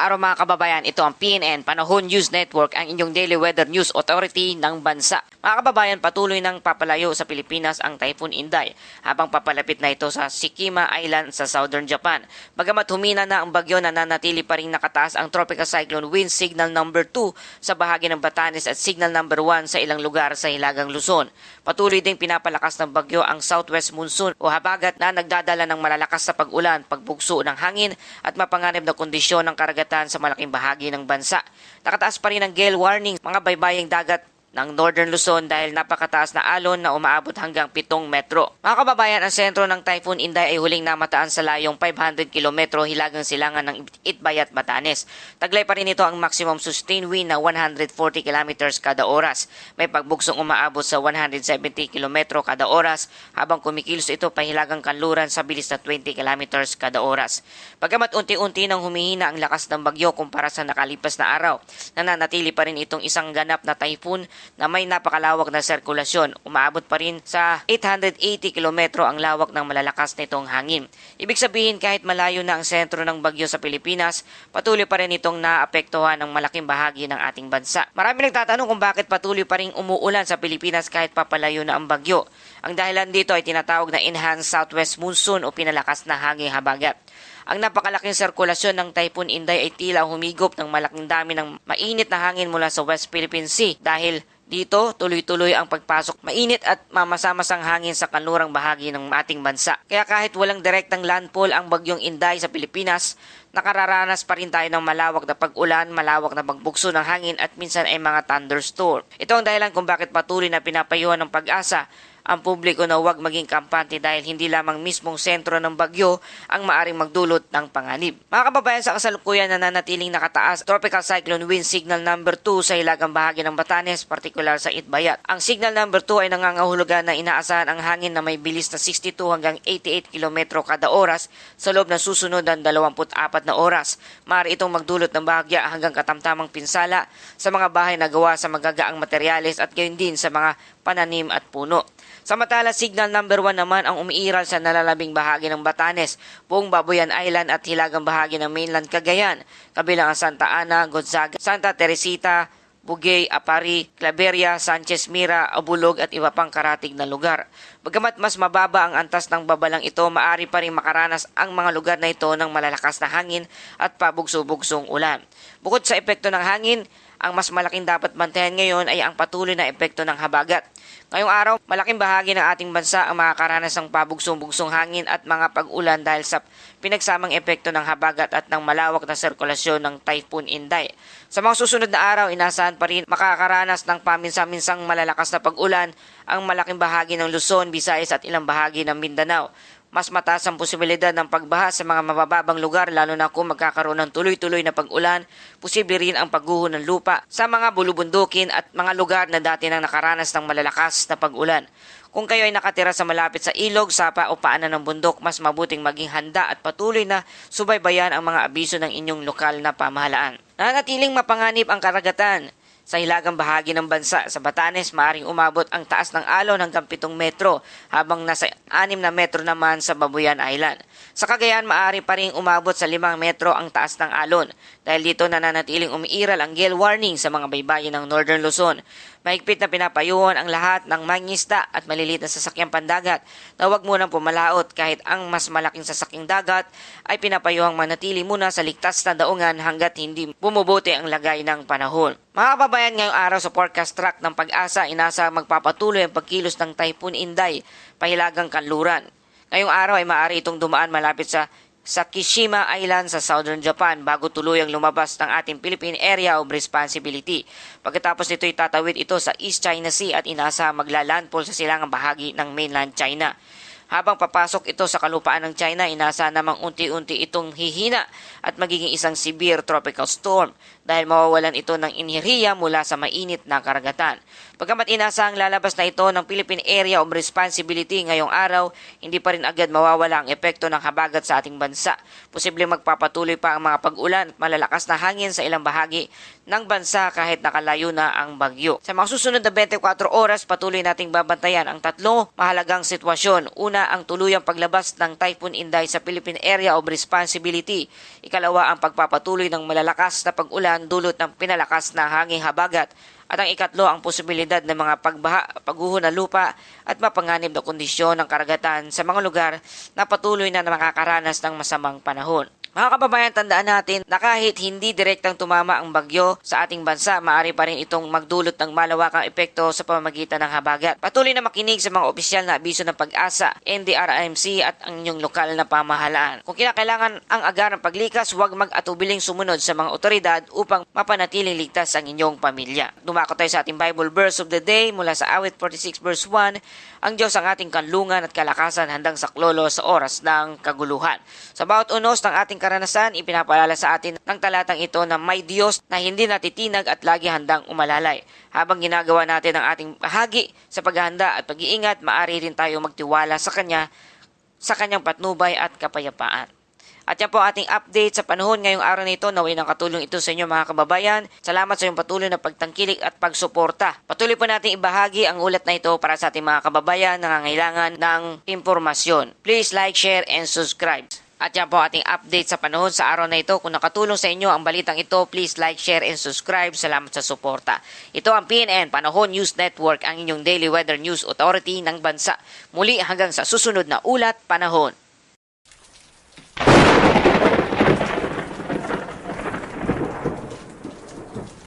araw mga kababayan, ito ang PNN Panahon News Network, ang inyong daily weather news authority ng bansa. Mga kababayan, patuloy nang papalayo sa Pilipinas ang Typhoon Inday habang papalapit na ito sa Shikima Island sa southern Japan. Bagamat humina na ang bagyo, nananatili pa rin nakataas ang Tropical Cyclone Wind Signal number 2 sa bahagi ng Batanes at Signal number 1 sa ilang lugar sa Hilagang Luzon. Patuloy ding pinapalakas ng bagyo ang Southwest Monsoon o habagat na nagdadala ng malalakas na pag-ulan, pagbugso ng hangin at mapanganib na kondisyon ng karagatan sa malaking bahagi ng bansa. Nakataas pa rin ang gale warning mga baybaying dagat ng Northern Luzon dahil napakataas na alon na umaabot hanggang 7 metro. Mga kababayan, ang sentro ng Typhoon Inday ay huling namataan sa layong 500 kilometro hilagang silangan ng Itbayat, Batanes. Taglay pa rin ito ang maximum sustained wind na 140 kilometers kada oras. May pagbuksong umaabot sa 170 kilometro kada oras habang kumikilos ito pahilagang kanluran sa bilis na 20 kilometers kada oras. Bagamat unti-unti nang humihina ang lakas ng bagyo kumpara sa nakalipas na araw, nananatili pa rin itong isang ganap na typhoon na may napakalawak na sirkulasyon. Umaabot pa rin sa 880 kilometro ang lawak ng malalakas nitong hangin. Ibig sabihin, kahit malayo na ang sentro ng bagyo sa Pilipinas, patuloy pa rin itong naapektuhan ng malaking bahagi ng ating bansa. Marami nagtatanong kung bakit patuloy pa rin umuulan sa Pilipinas kahit papalayo na ang bagyo. Ang dahilan dito ay tinatawag na Enhanced Southwest Monsoon o pinalakas na hangin habagat. Ang napakalaking sirkulasyon ng Typhoon Inday ay tila humigop ng malaking dami ng mainit na hangin mula sa West Philippine Sea. Dahil dito, tuloy-tuloy ang pagpasok mainit at mamasa-masang hangin sa kanlurang bahagi ng ating bansa. Kaya kahit walang direktang landfall ang bagyong Inday sa Pilipinas, nakararanas pa rin tayo ng malawak na pag-ulan, malawak na pagbugso ng hangin at minsan ay mga thunderstorm. Ito ang dahilan kung bakit patuloy na pinapayuhan ng Pag-asa ang publiko na huwag maging kampante dahil hindi lamang mismong sentro ng bagyo ang maaring magdulot ng panganib. Mga kababayan, sa kasalukuyan nananatiling nakataas Tropical Cyclone Wind Signal number 2 sa hilagang bahagi ng Batanes, partikular sa Itbayat. Ang Signal number 2 ay nangangahulugan na inaasahan ang hangin na may bilis na 62 hanggang 88 km kada oras sa loob ng susunod ng 24 na oras. Maaari itong magdulot ng bahagya hanggang katamtamang pinsala sa mga bahay na gawa sa magagaang materyales at gayon din sa mga pananim at puno. Samantala, Signal number 1 naman ang umiiral sa nalalabing bahagi ng Batanes, buong Babuyan Island at hilagang bahagi ng mainland Cagayan, kabilang ang Santa Ana, Gonzaga, Santa Teresita, Bugay, Apari, Claveria, Sanchez Mira, Abulog at iba pang karatig na lugar. Bagamat mas mababa ang antas ng babalang ito, maaari pa rin makaranas ang mga lugar na ito ng malalakas na hangin at pabugso-bugsong ulan. Bukod sa epekto ng hangin, ang mas malaking dapat bantayan ngayon ay ang patuloy na epekto ng habagat. Ngayong araw, malaking bahagi ng ating bansa ang makakaranas ng pabugsong-bugsong hangin at mga pag-ulan dahil sa pinagsamang epekto ng habagat at ng malawak na sirkulasyon ng Typhoon Inday. Sa mga susunod na araw, inasahan pa rin makakaranas ng paminsan-minsang malalakas na pag-ulan ang malaking bahagi ng Luzon, Visayas at ilang bahagi ng Mindanao. Mas mataas ang posibilidad ng pagbaha sa mga mabababang lugar lalo na kung magkakaroon ng tuloy-tuloy na pag-ulan. Posible rin ang pagguho ng lupa sa mga bulubundukin at mga lugar na dati nang nakaranas ng malalakas na pag-ulan. Kung kayo ay nakatira sa malapit sa ilog, sapa o paanan ng bundok, mas mabuting maging handa at patuloy na subaybayan ang mga abiso ng inyong lokal na pamahalaan. Nanatiling mapanganib ang karagatan. Sa hilagang bahagi ng bansa, sa Batanes, maaring umabot ang taas ng alon hanggang 7 metro, habang nasa 6 na metro naman sa Babuyan Island. Sa Cagayan, maaari pa rin umabot sa 5 metro ang taas ng alon. Dahil dito nananatiling umiiral ang gale warning sa mga baybayin ng Northern Luzon. Mahigpit na pinapayuhan ang lahat ng mangingisda at maliliit na sasakyang pandagat na huwag munang pumalaot kahit ang mas malaking sasakyang dagat ay pinapayuhang manatili muna sa ligtas na daungan hanggat hindi bumubuti ang lagay ng panahon. Mga kababayan, ngayong araw sa forecast track ng Pag-asa, inasa magpapatuloy ang pagkilos ng Typhoon Inday pahilagang kanluran. Ngayong araw ay maaari itong dumaan malapit sa Shikima Island sa southern Japan bago tuluyang lumabas ng ating Philippine Area of Responsibility. Pagkatapos nito itatawid ito sa East China Sea at inasa maglalandfall sa silangang bahagi ng mainland China. Habang papasok ito sa kalupaan ng China, inasa namang unti-unti itong hihina at magiging isang severe tropical storm dahil mawawalan ito ng enerhiya mula sa mainit na karagatan. Pagkamat inasang lalabas na ito ng Philippine Area of Responsibility ngayong araw, hindi pa rin agad mawawala ang epekto ng habagat sa ating bansa. Posibleng magpapatuloy pa ang mga pag-ulan at malalakas na hangin sa ilang bahagi ng bansa kahit nakalayo na ang bagyo. Sa mga susunod na 24 oras, patuloy nating babantayan ang tatlo mahalagang sitwasyon. Una, ang tuluyang paglabas ng Typhoon Inday sa Philippine Area of Responsibility. Ikalawa, ang pagpapatuloy ng malalakas na pag-ulan dulot ng pinalakas na hanging habagat. At ang ikatlo, ang posibilidad ng mga pagbaha, pagguho ng lupa at mapanganib na kondisyon ng karagatan sa mga lugar na patuloy na makakaranas ng masamang panahon. Mga kababayan, tandaan natin na kahit hindi direktang tumama ang bagyo sa ating bansa, maaari pa rin itong magdulot ng malawakang epekto sa pamamagitan ng habagat. Patuloy na makinig sa mga opisyal na abiso ng Pag-asa, NDRRMC at ang inyong lokal na pamahalaan. Kung kinakailangan ang agarang paglikas, huwag mag-atubiling sumunod sa mga otoridad upang mapanatiling ligtas ang inyong pamilya. Dumako tayo sa ating Bible verse of the day mula sa Awit 46 verse 1. Ang Diyos ang ating kanlungan at kalakasan handang saklolo sa oras ng kaguluhan. Sa bawat unos ng ating karanasan, ipinapalala sa atin ng talatang ito na may Diyos na hindi natitinag at lagi handang umalalay. Habang ginagawa natin ang ating bahagi sa paghahanda at pag-iingat, maaari rin tayo magtiwala sa Kanya, sa Kanyang patnubay at kapayapaan. At yan po ating update sa panahon ngayong araw na ito. Naway ng katulong ito sa inyo mga kababayan. Salamat sa iyong patuloy na pagtangkilik at pagsuporta. Patuloy po natin ibahagi ang ulat na ito para sa ating mga kababayan na nangangailangan ng impormasyon. Please like, share, and subscribe. At yan po ating update sa panahon sa araw na ito. Kung nakatulong sa inyo ang balitang ito, please like, share, and subscribe. Salamat sa suporta. Ito ang PNN Panahon News Network, ang inyong daily weather news authority ng bansa. Muli hanggang sa susunod na ulat panahon.